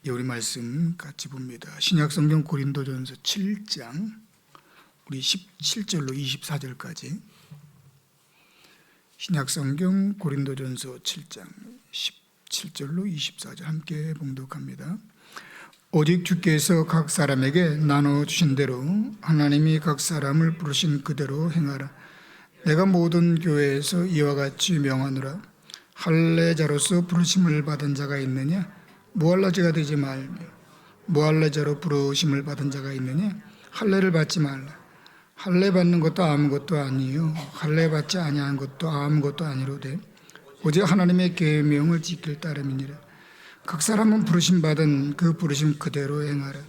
우리 말씀 같이 봅니다. 신약성경 고린도전서 7장 우리 17절로 24절까지. 신약성경 고린도전서 7장 17절로 24절 함께 봉독합니다. 오직 주께서 각 사람에게 나눠주신 대로 하나님이 각 사람을 부르신 그대로 행하라. 내가 모든 교회에서 이와 같이 명하노라. 할례자로서 부르심을 받은 자가 있느냐? 무할례자가 되지 말며, 무할례자로 부르심을 받은 자가 있느냐? 할례를 받지 말라. 할례 받는 것도 아무것도 아니요 할례 받지 아니한 것도 아무것도 아니로되 오직 하나님의 계명을 지킬 따름이니라. 각 사람은 부르심 받은 그 부르심 그대로 행하라.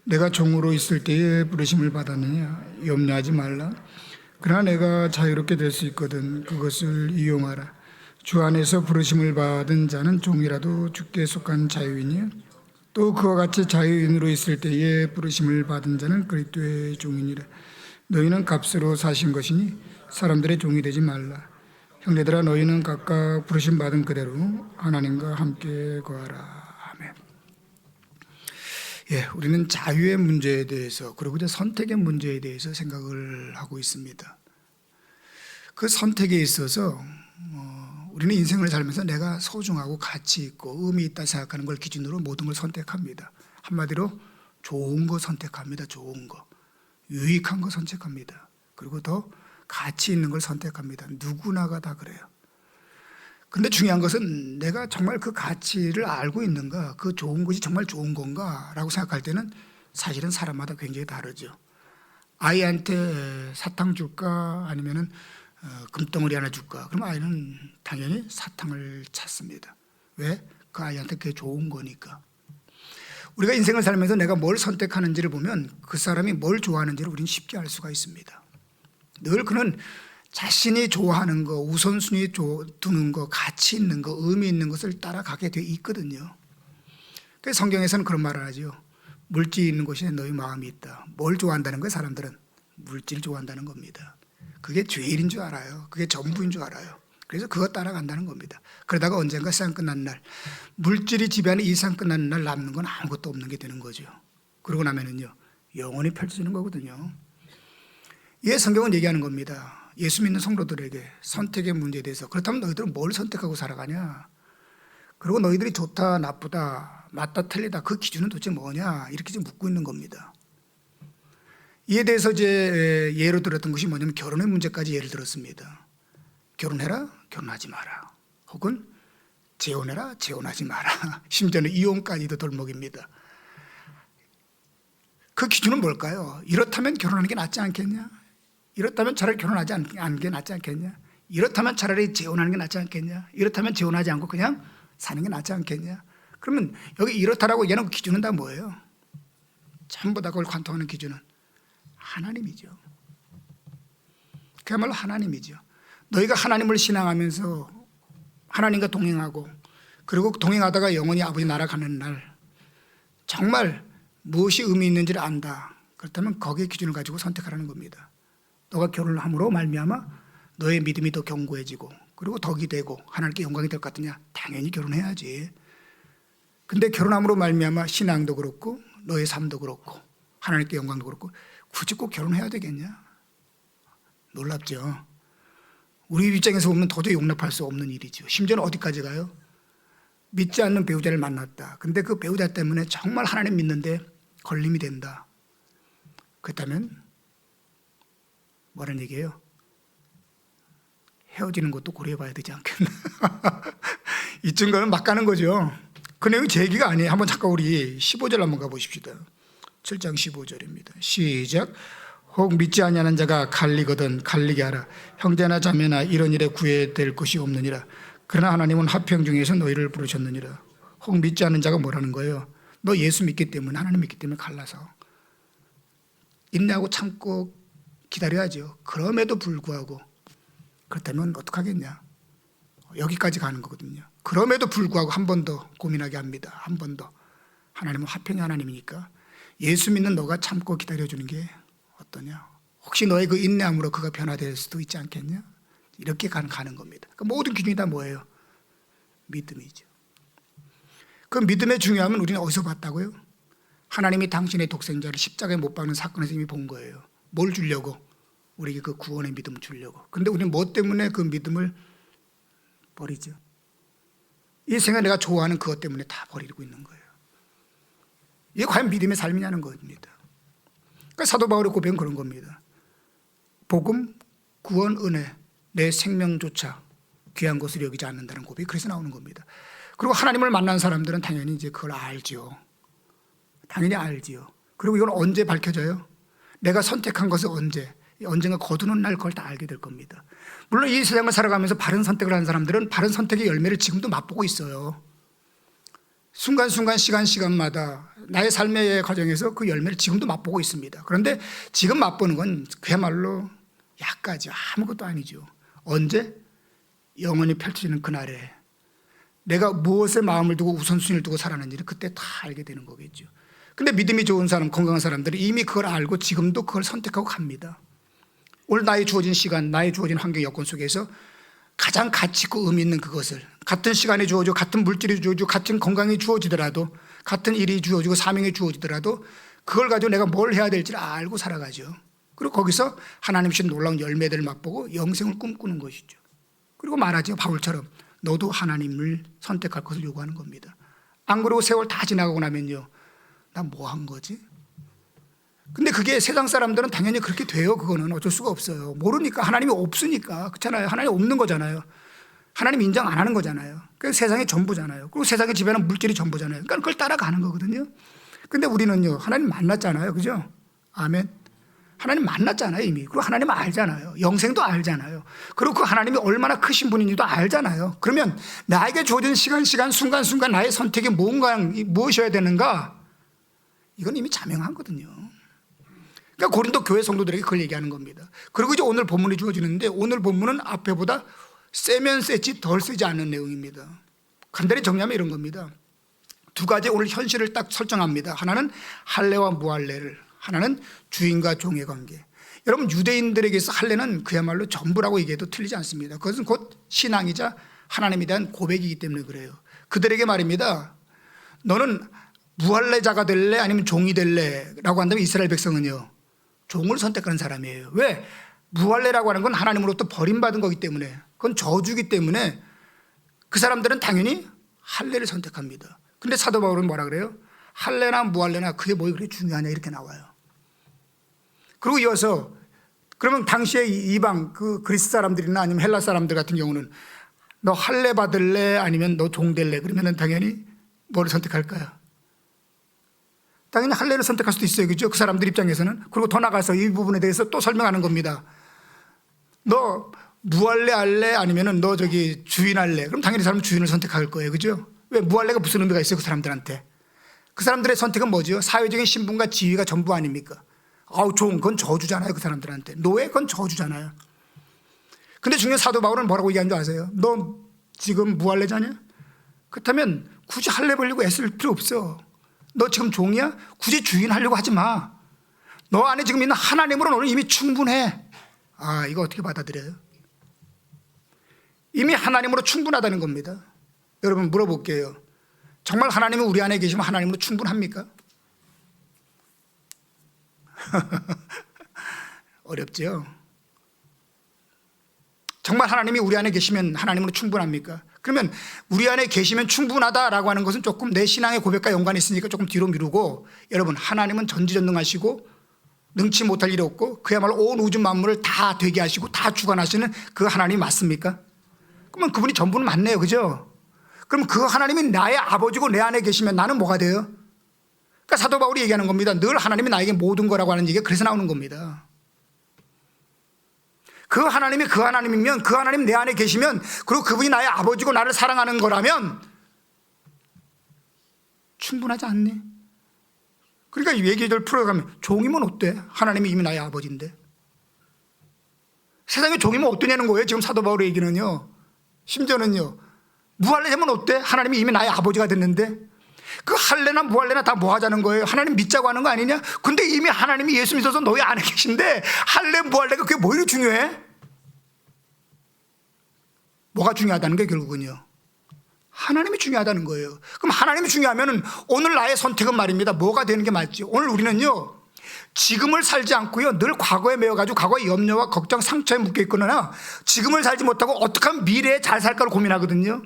내가 종으로 있을 때에 부르심을 받았느냐? 염려하지 말라. 그러나 내가 자유롭게 될 수 있거든 그것을 이용하라. 주 안에서 부르심을 받은 자는 종이라도 주께 속한 자유이니 또 그와 같이 자유인으로 있을 때에 부르심을 받은 자는 그리스도의 종이니라. 너희는 값으로 사신 것이니 사람들의 종이 되지 말라. 형제들아, 너희는 각각 부르심 받은 그대로 하나님과 함께 거하라. 아멘. 우리는 자유의 문제에 대해서 그리고 이제 선택의 문제에 대해서 생각을 하고 있습니다. 그 선택에 있어서 우리는 인생을 살면서 내가 소중하고 가치 있고 의미 있다 생각하는 걸 기준으로 모든 걸 선택합니다. 한마디로 좋은 거 선택합니다. 좋은 거, 유익한 거 선택합니다. 그리고 더 가치 있는 걸 선택합니다. 누구나가 다 그래요. 근데 중요한 것은 내가 정말 그 가치를 알고 있는가, 그 좋은 것이 정말 좋은 건가 라고 생각할 때는 사실은 사람마다 굉장히 다르죠. 아이한테 사탕 줄까 아니면은 금덩어리 하나 줄까? 그럼 아이는 당연히 사탕을 찾습니다. 왜? 그 아이한테 그게 좋은 거니까. 우리가 인생을 살면서 내가 뭘 선택하는지를 보면 그 사람이 뭘 좋아하는지를 우리는 쉽게 알 수가 있습니다. 늘 그는 자신이 좋아하는 거, 우선순위 두는 거, 가치 있는 거, 의미 있는 것을 따라가게 돼 있거든요. 그래서 성경에서는 그런 말을 하죠. 물질 있는 곳에 너희 마음이 있다. 뭘 좋아한다는 거예요? 사람들은 물질 좋아한다는 겁니다. 그게 죄일인 줄 알아요. 그게 전부인 줄 알아요. 그래서 그거 따라간다는 겁니다. 그러다가 언젠가 세상 끝나는 날, 물질이 지배하는 이 세상 끝나는 날 남는 건 아무것도 없는 게 되는 거죠. 그러고 나면은요, 영원히 펼쳐지는 거거든요. 예, 성경은 얘기하는 겁니다. 예수 믿는 성도들에게 선택의 문제에 대해서. 그렇다면 너희들은 뭘 선택하고 살아가냐? 그리고 너희들이 좋다, 나쁘다, 맞다, 틀리다, 그 기준은 도대체 뭐냐? 이렇게 지금 묻고 있는 겁니다. 이에 대해서 이제 예로 들었던 것이 뭐냐면 결혼의 문제까지 예를 들었습니다. 결혼해라, 결혼하지 마라. 혹은 재혼해라, 재혼하지 마라. 심지어는 이혼까지도 돌목입니다. 그 기준은 뭘까요? 이렇다면 결혼하는 게 낫지 않겠냐? 이렇다면 차라리 결혼하지 않는 게 낫지 않겠냐? 이렇다면 차라리 재혼하는 게 낫지 않겠냐? 이렇다면 재혼하지 않고 그냥 사는 게 낫지 않겠냐? 그러면 여기 이렇다라고 얘기하는 기준은 다 뭐예요? 전부 다 그걸 관통하는 기준은 하나님이죠. 그야말로 하나님이죠. 너희가 하나님을 신앙하면서 하나님과 동행하고 그리고 동행하다가 영원히 아버지 나라 가는 날 정말 무엇이 의미 있는지를 안다. 그렇다면 거기에 기준을 가지고 선택하라는 겁니다. 너가 결혼을 함으로 말미암아 너의 믿음이 더 견고해지고 그리고 덕이 되고 하나님께 영광이 될 것 같으냐? 당연히 결혼해야지. 근데 결혼함으로 말미암아 신앙도 그렇고 너의 삶도 그렇고 하나님께 영광도 그렇고 굳이 꼭 결혼해야 되겠냐? 놀랍죠. 우리 입장에서 보면 도저히 용납할 수 없는 일이죠. 심지어는 어디까지 가요? 믿지 않는 배우자를 만났다. 근데 그 배우자 때문에 정말 하나님 믿는데 걸림이 된다. 그렇다면 뭐라는 얘기예요? 헤어지는 것도 고려해 봐야 되지 않겠나? 이쯤 가면 막 가는 거죠. 그 내용이 제 얘기가 아니에요. 한번 잠깐 우리 15절 한번 가보십시다. 7장 15절입니다. 시작. 혹 믿지 아니하는 자가 갈리거든 갈리게 하라. 형제나 자매나 이런 일에 구애될 것이 없느니라. 그러나 하나님은 화평 중에서 너희를 부르셨느니라. 혹 믿지 않는 자가 뭐라는 거예요? 너 예수 믿기 때문에 하나님 믿기 때문에 갈라서 인내하고 참고 기다려야죠. 그럼에도 불구하고 그렇다면 어떡하겠냐? 여기까지 가는 거거든요. 그럼에도 불구하고 한 번 더 고민하게 합니다. 한 번 더. 하나님은 화평의 하나님이니까 예수 믿는 너가 참고 기다려주는 게 어떠냐? 혹시 너의 그 인내함으로 그가 변화될 수도 있지 않겠냐? 이렇게 가는 겁니다. 그러니까 모든 기준이 다 뭐예요? 믿음이죠. 그 믿음의 중요함은 우리는 어디서 봤다고요? 하나님이 당신의 독생자를 십자가에 못 박는 사건에서 이미 본 거예요. 뭘 주려고? 우리에게 그 구원의 믿음을 주려고. 그런데 우리는 뭐 때문에 그 믿음을 버리죠? 이 생각 내가 좋아하는 그것 때문에 다 버리고 있는 거예요. 이게 과연 믿음의 삶이냐는 겁니다. 그러니까 사도 바울의 고백은 그런 겁니다. 복음, 구원, 은혜, 내 생명조차 귀한 것을 여기지 않는다는 고백이 그래서 나오는 겁니다. 그리고 하나님을 만난 사람들은 당연히 이제 그걸 알지요. 당연히 알지요. 그리고 이건 언제 밝혀져요? 내가 선택한 것을 언젠가 거두는 날 그걸 다 알게 될 겁니다. 물론 이 세상을 살아가면서 바른 선택을 하는 사람들은 바른 선택의 열매를 지금도 맛보고 있어요. 순간순간 시간마다 나의 삶의 과정에서 그 열매를 지금도 맛보고 있습니다. 그런데 지금 맛보는 건 그야말로 약까지요. 아무것도 아니죠. 언제? 영원히 펼쳐지는 그날에 내가 무엇에 마음을 두고 우선순위를 두고 살았는지를 그때 다 알게 되는 거겠죠. 근데 믿음이 좋은 사람, 건강한 사람들은 이미 그걸 알고 지금도 그걸 선택하고 갑니다. 오늘 나의 주어진 시간, 나의 주어진 환경 여건 속에서 가장 가치 있고 의미 있는 그것을 같은 시간에 주어지고 같은 물질이 주어지고 같은 건강이 주어지더라도 같은 일이 주어지고 사명이 주어지더라도 그걸 가지고 내가 뭘 해야 될지를 알고 살아가죠. 그리고 거기서 하나님 주신 놀라운 열매들을 맛보고 영생을 꿈꾸는 것이죠. 그리고 말하죠. 바울처럼 너도 하나님을 선택할 것을 요구하는 겁니다. 안 그러고 세월 다 지나가고 나면요. 나 뭐 한 거지? 근데 그게 세상 사람들은 당연히 그렇게 돼요. 그거는 어쩔 수가 없어요. 모르니까, 하나님이 없으니까. 그렇잖아요. 하나님 없는 거잖아요. 하나님 인정 안 하는 거잖아요. 그 세상의 전부잖아요. 그리고 세상의 지배는 물질이 전부잖아요. 그러니까 그걸 따라가는 거거든요. 근데 우리는요, 하나님 만났잖아요. 그죠? 아멘. 하나님 만났잖아요, 이미. 그리고 하나님 알잖아요. 영생도 알잖아요. 그리고 그 하나님이 얼마나 크신 분인지도 알잖아요. 그러면 나에게 주어진 시간, 순간순간 나의 선택이 무엇이어야 되는가? 이건 이미 자명하거든요. 그러니까 고린도 교회 성도들에게 그걸 얘기하는 겁니다. 그리고 이제 오늘 본문이 주어지는데 오늘 본문은 앞에보다 세면 세지 덜 세지 않는 내용입니다. 간단히 정리하면 이런 겁니다. 두 가지 오늘 현실을 딱 설정합니다. 하나는 할례와 무할례를, 하나는 주인과 종의 관계. 여러분, 유대인들에게서 할례는 그야말로 전부라고 얘기해도 틀리지 않습니다. 그것은 곧 신앙이자 하나님에 대한 고백이기 때문에 그래요. 그들에게 말입니다. 너는 무할례자가 될래 아니면 종이 될래 라고 한다면 이스라엘 백성은요, 종을 선택하는 사람이에요. 왜? 무할례라고 하는 건 하나님으로부터 버림받은 거기 때문에, 그건 저주기 때문에 그 사람들은 당연히 할례를 선택합니다. 근데 사도 바울은 뭐라 그래요? 할례나 무할례나 그게 뭐 그렇게 중요하냐 이렇게 나와요. 그리고 이어서 그러면 당시에 이방 그 그리스 사람들이나 아니면 헬라 사람들 같은 경우는 너 할례 받을래 아니면 너 종 될래? 그러면 당연히 뭐를 선택할까요? 당연히 할례를 선택할 수도 있어요. 그죠? 그 사람들 입장에서는. 그리고 더 나가서 이 부분에 대해서 또 설명하는 겁니다. 너 무할례 할래? 아니면 너 주인 할래? 그럼 당연히 사람은 주인을 선택할 거예요. 그죠? 왜? 무할례가 무슨 의미가 있어요? 그 사람들한테. 그 사람들의 선택은 뭐죠? 사회적인 신분과 지위가 전부 아닙니까? 종, 그건 저주잖아요. 그 사람들한테. 노예, 그건 저주잖아요. 근데 중요한 사도 바울은 뭐라고 얘기하는 줄 아세요? 너 지금 무할례자냐? 그렇다면 굳이 할례 벌리고 애쓸 필요 없어. 너 지금 종이야? 굳이 주인 하려고 하지 마. 너 안에 지금 있는 하나님으로 너는 이미 충분해. 이거 어떻게 받아들여요? 이미 하나님으로 충분하다는 겁니다. 여러분, 물어볼게요. 정말 하나님이 우리 안에 계시면 하나님으로 충분합니까? 어렵죠? 정말 하나님이 우리 안에 계시면 하나님으로 충분합니까? 그러면 우리 안에 계시면 충분하다라고 하는 것은 조금 내 신앙의 고백과 연관이 있으니까 조금 뒤로 미루고, 여러분, 하나님은 전지전능하시고 능치 못할 일이 없고 그야말로 온 우주 만물을 다 되게 하시고 다 주관하시는 그 하나님이 맞습니까? 그러면 그분이 전부는 맞네요. 그죠? 그럼 그 하나님이 나의 아버지고 내 안에 계시면 나는 뭐가 돼요? 그러니까 사도 바울이 얘기하는 겁니다. 늘 하나님이 나에게 모든 거라고 하는 얘기가 그래서 나오는 겁니다. 그 하나님이 그 하나님이면, 그 하나님 내 안에 계시면, 그리고 그분이 나의 아버지고 나를 사랑하는 거라면 충분하지 않니? 그러니까 얘기를 풀어가면 종이면 어때? 하나님이 이미 나의 아버지인데. 세상에 종이면 어떠냐는 거예요. 지금 사도 바울의 얘기는요. 심지어는요, 무할례자면 어때? 하나님이 이미 나의 아버지가 됐는데. 그 할례나 무할례나 다 뭐 하자는 거예요? 하나님 믿자고 하는 거 아니냐? 근데 이미 하나님이 예수 믿어서 너희 안에 계신데 할례 무할례가 그게 뭐 이렇게 중요해? 뭐가 중요하다는 게 결국은요, 하나님이 중요하다는 거예요. 그럼 하나님이 중요하면 오늘 나의 선택은 말입니다. 뭐가 되는 게 맞지? 오늘 우리는요, 지금을 살지 않고요, 늘 과거에 매여가지고 과거의 염려와 걱정, 상처에 묶여 있거나 지금을 살지 못하고 어떻게 하면 미래에 잘 살까를 고민하거든요.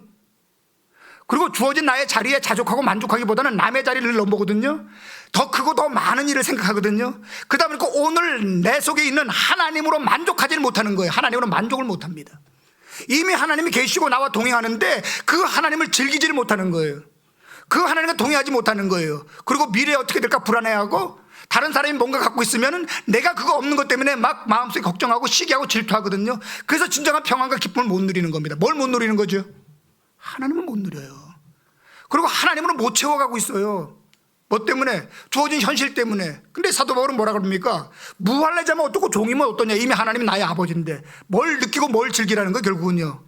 그리고 주어진 나의 자리에 자족하고 만족하기보다는 남의 자리를 넘보거든요. 더 크고 더 많은 일을 생각하거든요. 그러다 보니까 오늘 내 속에 있는 하나님으로 만족하지를 못하는 거예요. 하나님으로 만족을 못합니다. 이미 하나님이 계시고 나와 동행하는데 그 하나님을 즐기지를 못하는 거예요. 그 하나님과 동행하지 못하는 거예요. 그리고 미래에 어떻게 될까 불안해하고, 다른 사람이 뭔가 갖고 있으면 내가 그거 없는 것 때문에 막 마음속에 걱정하고 시기하고 질투하거든요. 그래서 진정한 평안과 기쁨을 못 누리는 겁니다. 뭘 못 누리는 거죠? 하나님은 못 누려요. 그리고 하나님으로 못 채워가고 있어요. 뭐 때문에? 주어진 현실 때문에. 근데 사도 바울은 뭐라 그럽니까? 무할례자면 어떻고 종이면 어떠냐. 이미 하나님이 나의 아버지인데 뭘 느끼고 뭘 즐기라는 거예요, 결국은요.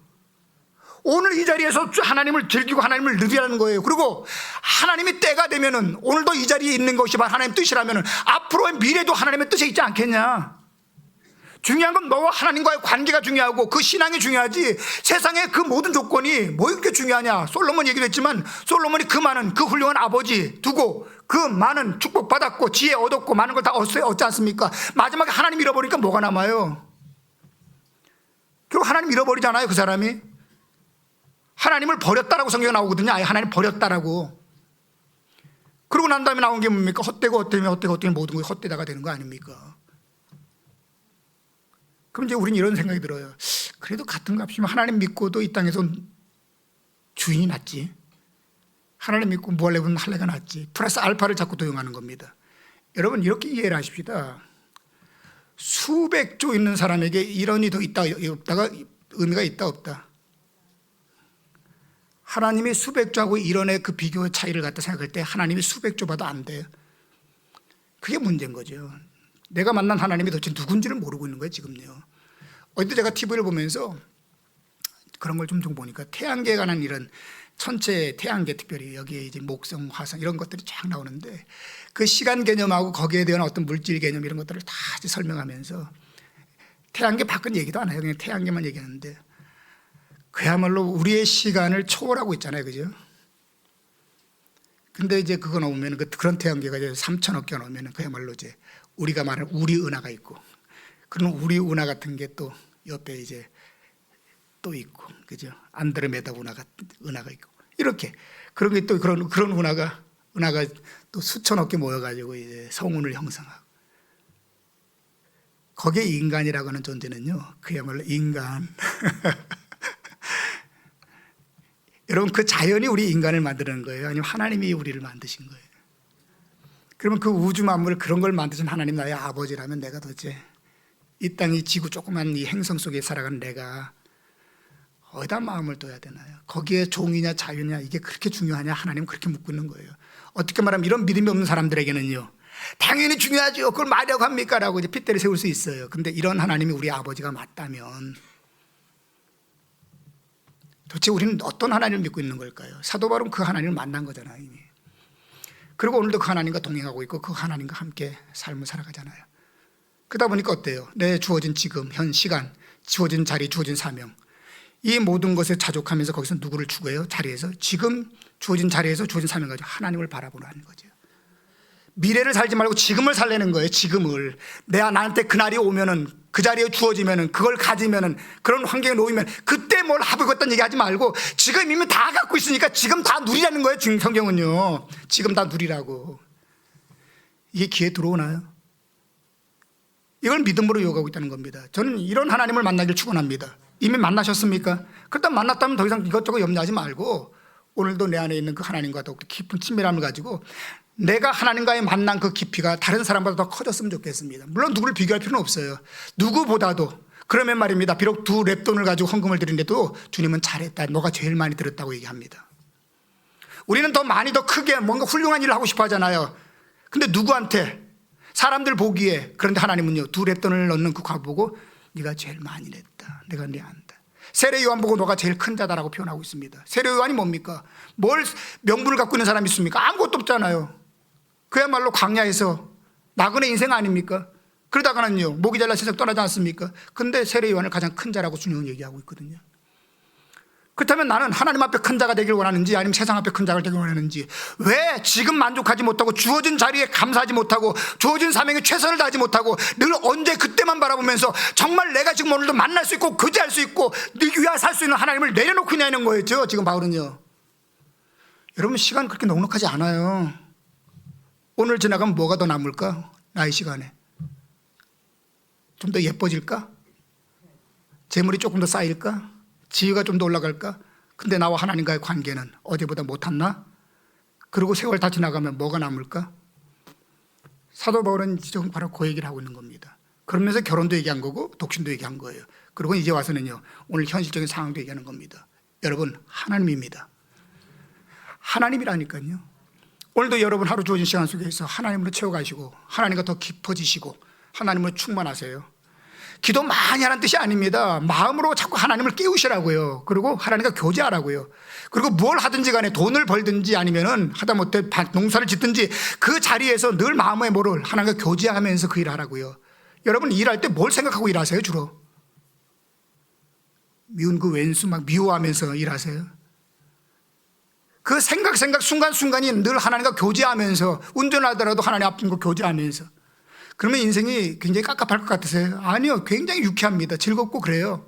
오늘 이 자리에서 하나님을 즐기고 하나님을 누리라는 거예요. 그리고 하나님이 때가 되면은, 오늘도 이 자리에 있는 것이 바로 하나님의 뜻이라면은 앞으로의 미래도 하나님의 뜻에 있지 않겠냐. 중요한 건 너와 하나님과의 관계가 중요하고 그 신앙이 중요하지, 세상의 그 모든 조건이 뭐 이렇게 중요하냐. 솔로몬 얘기도 했지만 솔로몬이 그 많은 그 훌륭한 아버지 두고 그 많은 축복받았고 지혜 얻었고 많은 걸 다 얻지 않습니까? 마지막에 하나님 잃어버리니까 뭐가 남아요? 결국 하나님 잃어버리잖아요. 그 사람이 하나님을 버렸다라고 성경에 나오거든요. 아예 하나님 버렸다라고. 그러고 난 다음에 나온 게 뭡니까? 헛되고 모든 것이 헛되다가 되는 거 아닙니까? 그럼 이제 우리는 이런 생각이 들어요. 그래도 같은 값이면 하나님 믿고도 이 땅에서 주인이 낫지. 하나님 믿고 무할례분 할례가 낫지. 플러스 알파를 자꾸 도용하는 겁니다. 여러분 이렇게 이해를 하십시다. 수백 조 있는 사람에게 1원이 더 있다 없다가 의미가 있다 없다. 하나님이 수백 조하고 1원의 그 비교의 차이를 갖다 생각할 때 하나님이 수백 조 봐도 안 돼요. 그게 문제인 거죠. 내가 만난 하나님이 도대체 누군지를 모르고 있는 거예요, 지금요. 어제 제가 TV를 보면서 그런 걸 좀 보니까 태양계에 관한 이런 천체 태양계, 특별히 여기에 이제 목성, 화성 이런 것들이 쫙 나오는데 그 시간 개념하고 거기에 대한 어떤 물질 개념 이런 것들을 다 설명하면서 태양계 밖은 얘기도 안 해요. 그냥 태양계만 얘기하는데 그야말로 우리의 시간을 초월하고 있잖아요, 그죠? 근데 이제 그거 나오면 그런 태양계가 이제 3천억 개 나오면 그야말로 이제 우리가 말하는 우리 은하가 있고, 그런 우리 은하 같은 게 또 옆에 이제 또 있고, 그죠? 안드로메다 은하가 있고, 이렇게 그런 게 또 그런 은하가 또 수천억 개 모여가지고 이제 성운을 형성하고, 거기에 인간이라고 하는 존재는요, 그야말로 인간. 여러분 그 자연이 우리 인간을 만드는 거예요? 아니면 하나님이 우리를 만드신 거예요? 그러면 그 우주 만물을 그런 걸 만드신 하나님 나의 아버지라면 내가 도대체 이 땅 이 지구 조그만 이 행성 속에 살아가는 내가 어디다 마음을 둬야 되나요? 거기에 종이냐 자유냐 이게 그렇게 중요하냐? 하나님은 그렇게 묻고 있는 거예요. 어떻게 말하면 이런 믿음이 없는 사람들에게는요, 당연히 중요하죠. 그걸 말이라고 합니까? 라고 이제 핏대를 세울 수 있어요. 근데 이런 하나님이 우리 아버지가 맞다면 도대체 우리는 어떤 하나님을 믿고 있는 걸까요? 사도 바울은 그 하나님을 만난 거잖아요, 이미. 그리고 오늘도 그 하나님과 동행하고 있고 그 하나님과 함께 삶을 살아가잖아요. 그러다 보니까 어때요? 내 주어진 지금, 현 시간, 주어진 자리, 주어진 사명, 이 모든 것에 자족하면서 거기서 누구를 추구해요? 자리에서, 지금 주어진 자리에서 주어진 사명 가지고 하나님을 바라보는 거죠. 미래를 살지 말고 지금을 살려는 거예요. 지금을. 나한테 그날이 오면은, 그 자리에 주어지면은, 그걸 가지면은, 그런 환경에 놓이면 그때 뭘 하겠다는 얘기 하지 말고 지금 이미 다 갖고 있으니까 지금 다 누리라는 거예요. 성경은요, 지금 다 누리라고. 이게 귀에 들어오나요? 이걸 믿음으로 요구하고 있다는 겁니다. 저는 이런 하나님을 만나길 축원합니다. 이미 만나셨습니까? 그렇다면 만났다면 더 이상 이것저것 염려하지 말고 오늘도 내 안에 있는 그 하나님과 더욱 깊은 친밀함을 가지고 내가 하나님과의 만난 그 깊이가 다른 사람보다 더 커졌으면 좋겠습니다. 물론 누구를 비교할 필요는 없어요. 누구보다도. 그러면 말입니다, 비록 2 랩돈을 가지고 헌금을 드리는데도 주님은 잘했다, 너가 제일 많이 들었다고 얘기합니다. 우리는 더 많이 더 크게 뭔가 훌륭한 일을 하고 싶어 하잖아요. 근데 누구한테? 사람들 보기에. 그런데 하나님은요, 2 랩돈을 넣는 그 값 보고 네가 제일 많이 냈다, 내가 네 안다. 세례 요한 보고 너가 제일 큰 자다라고 표현하고 있습니다. 세례 요한이 뭡니까? 뭘 명분을 갖고 있는 사람이 있습니까? 아무것도 없잖아요. 그야말로 광야에서 나그네 인생 아닙니까? 그러다가는요, 목이 잘나 세상 떠나지 않습니까? 근데 세례 요한을 가장 큰 자라고 주님은 얘기하고 있거든요. 그렇다면 나는 하나님 앞에 큰 자가 되길 원하는지 아니면 세상 앞에 큰 자가 되길 원하는지, 왜 지금 만족하지 못하고 주어진 자리에 감사하지 못하고 주어진 사명에 최선을 다하지 못하고 늘 언제 그때만 바라보면서 정말 내가 지금 오늘도 만날 수 있고 거지할 수 있고 위하 살 수 있는 하나님을 내려놓고 있냐는 거였죠. 지금 바울은요. 여러분, 시간 그렇게 넉넉하지 않아요. 오늘 지나가면 뭐가 더 남을까? 나의 시간에 좀 더 예뻐질까? 재물이 조금 더 쌓일까? 지위가 좀 더 올라갈까? 근데 나와 하나님과의 관계는 어제보다 못했나? 그리고 세월 다 지나가면 뭐가 남을까? 사도 바울은 지금 바로 그 얘기를 하고 있는 겁니다. 그러면서 결혼도 얘기한 거고 독신도 얘기한 거예요. 그리고 이제 와서는요, 오늘 현실적인 상황도 얘기하는 겁니다. 여러분, 하나님입니다. 하나님이라니까요. 오늘도 여러분 하루 주어진 시간 속에서 하나님으로 채워가시고 하나님과 더 깊어지시고 하나님으로 충만하세요. 기도 많이 하라는 뜻이 아닙니다. 마음으로 자꾸 하나님을 깨우시라고요. 그리고 하나님과 교제하라고요. 그리고 뭘 하든지 간에 돈을 벌든지 아니면은 하다못해 농사를 짓든지 그 자리에서 늘 마음의 뭐를 하나님과 교제하면서 그 일을 하라고요. 여러분, 일할 때 뭘 생각하고 일하세요? 주로 미운 그 왼수 막 미워하면서 일하세요? 그 생각 순간순간이 늘 하나님과 교제하면서, 운전하더라도 하나님 앞에 교제하면서, 그러면 인생이 굉장히 깝깝할 것 같으세요? 아니요, 굉장히 유쾌합니다. 즐겁고 그래요.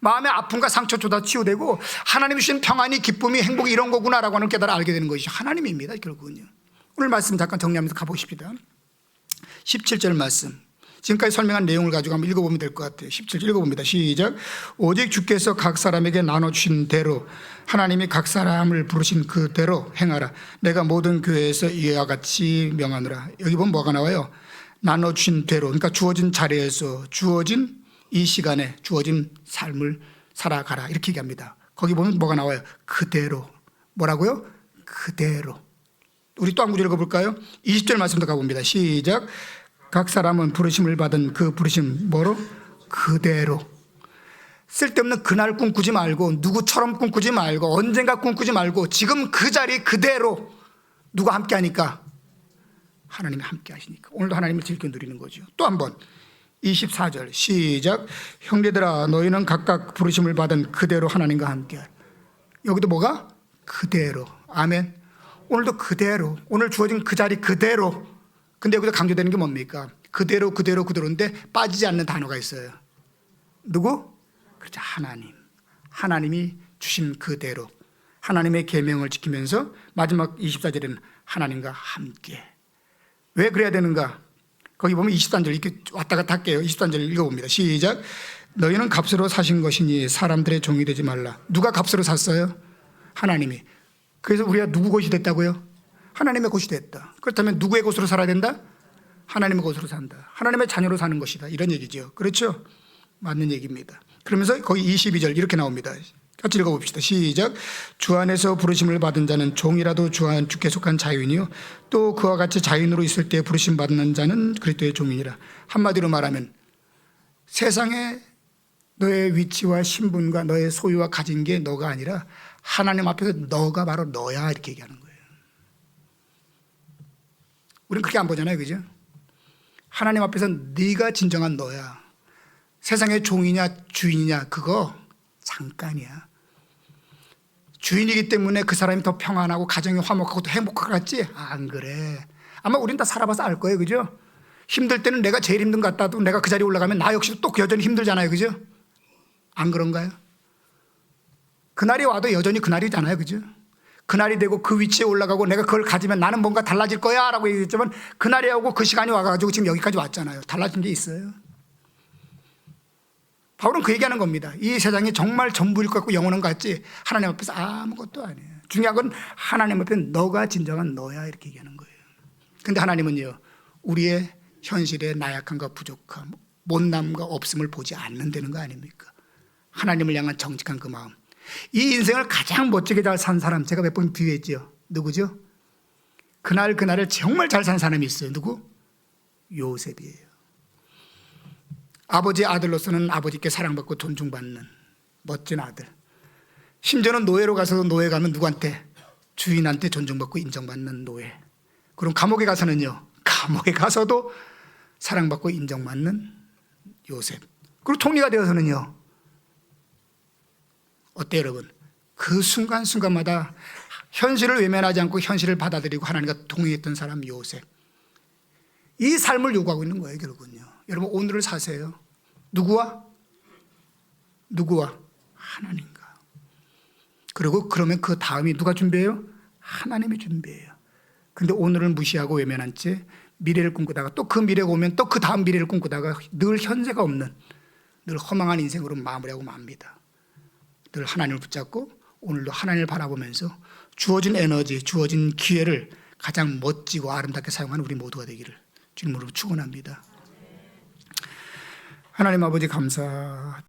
마음의 아픔과 상처조차 치유되고 하나님이 주신 평안이, 기쁨이, 행복이 이런 거구나라고 하는 깨달아 알게 되는 것이 하나님입니다. 결국은요. 오늘 말씀 잠깐 정리하면서 가보십시다. 17절 말씀, 지금까지 설명한 내용을 가지고 한번 읽어보면 될 것 같아요. 17절 읽어봅니다. 시작. 오직 주께서 각 사람에게 나눠주신 대로, 하나님이 각 사람을 부르신 그대로 행하라. 내가 모든 교회에서 이와 같이 명하노라. 여기 보면 뭐가 나와요? 나눠주신 대로, 그러니까 주어진 자리에서 주어진 이 시간에 주어진 삶을 살아가라, 이렇게 얘기합니다. 거기 보면 뭐가 나와요? 그대로. 뭐라고요? 그대로. 우리 또 한 구절 읽어볼까요? 20절 말씀도 가봅니다. 시작. 각 사람은 부르심을 받은 그 부르심 뭐로? 그대로. 쓸데없는 그날 꿈꾸지 말고, 누구처럼 꿈꾸지 말고, 언젠가 꿈꾸지 말고, 지금 그 자리 그대로. 누가 함께 하니까? 하나님이 함께 하시니까. 오늘도 하나님을 즐겨 누리는 거죠. 또 한 번 24절 시작. 형제들아, 너희는 각각 부르심을 받은 그대로 하나님과 함께 하라. 여기도 뭐가? 그대로. 아멘. 오늘도 그대로, 오늘 주어진 그 자리 그대로. 근데 여기서 강조되는 게 뭡니까? 그대로 그대로 그대로인데 빠지지 않는 단어가 있어요. 누구? 그렇죠, 하나님. 하나님이 주신 그대로 하나님의 계명을 지키면서 마지막 24절에는 하나님과 함께. 왜 그래야 되는가? 거기 보면 23절 이렇게 왔다 갔다 할게요. 23절 읽어봅니다. 시작. 너희는 값으로 사신 것이니 사람들의 종이 되지 말라. 누가 값으로 샀어요? 하나님이. 그래서 우리가 누구 것이 됐다고요? 하나님의 것이 됐다. 그렇다면 누구의 것으로 살아야 된다? 하나님의 것으로 산다. 하나님의 자녀로 사는 것이다. 이런 얘기죠. 그렇죠? 맞는 얘기입니다. 그러면서 거기 22절 이렇게 나옵니다. 같이 읽어봅시다. 시작. 주 안에서 부르심을 받은 자는 종이라도 주께 속한 자유인이요, 또 그와 같이 자유인으로 있을 때 부르심 받는 자는 그리스도의 종이니라. 한마디로 말하면 세상에 너의 위치와 신분과 너의 소유와 가진 게 너가 아니라 하나님 앞에서 너가 바로 너야, 이렇게 얘기하는 거예요. 우리는 그렇게 안 보잖아요, 그죠? 하나님 앞에서 네가 진정한 너야. 세상의 종이냐 주인이냐 그거 잠깐이야. 주인이기 때문에 그 사람이 더 평안하고 가정이 화목하고 더 행복할 것 같지? 안 그래. 아마 우린 다 살아봐서 알 거예요, 그죠? 힘들 때는 내가 제일 힘든 것 같아도 내가 그 자리에 올라가면 나 역시 또 여전히 힘들잖아요, 그죠? 안 그런가요? 그날이 와도 여전히 그날이잖아요, 그죠? 그날이 되고 그 위치에 올라가고 내가 그걸 가지면 나는 뭔가 달라질 거야 라고 얘기했지만 그날이 오고 그 시간이 와가지고 지금 여기까지 왔잖아요. 달라진 게 있어요. 바울은 그 얘기하는 겁니다. 이 세상이 정말 전부일 것 같고 영원한 것 같지 하나님 앞에서 아무것도 아니에요. 중요한 건 하나님 앞에 너가 진정한 너야, 이렇게 얘기하는 거예요. 근데 하나님은요, 우리의 현실의 나약함과 부족함, 못남과 없음을 보지 않는다는 거 아닙니까? 하나님을 향한 정직한 그 마음. 이 인생을 가장 멋지게 잘 산 사람 제가 몇 번 비유했죠. 누구죠? 그날을 정말 잘 산 사람이 있어요. 누구? 요셉이에요. 아버지의 아들로서는 아버지께 사랑받고 존중받는 멋진 아들. 심지어는 노예로 가서 노예 가면 누구한테? 주인한테 존중받고 인정받는 노예. 그럼 감옥에 가서는요, 감옥에 가서도 사랑받고 인정받는 요셉. 그리고 총리가 되어서는요, 어때요 여러분? 그 순간순간마다 현실을 외면하지 않고 현실을 받아들이고 하나님과 동행했던 사람 요셉. 이 삶을 요구하고 있는 거예요, 결국은요. 여러분, 오늘을 사세요. 누구와? 하나님과. 그리고 그러면 그 다음이 누가 준비해요? 하나님이 준비해요. 근데 오늘을 무시하고 외면한 채 미래를 꿈꾸다가 또 그 미래가 오면 또 그 다음 미래를 꿈꾸다가 늘 현재가 없는, 늘 허망한 인생으로 마무리하고 맙니다. 늘 하나님을 붙잡고 오늘도 하나님을 바라보면서 주어진 에너지, 주어진 기회를 가장 멋지고 아름답게 사용하는 우리 모두가 되기를 주님으로 축원합니다. 하나님 아버지 감사.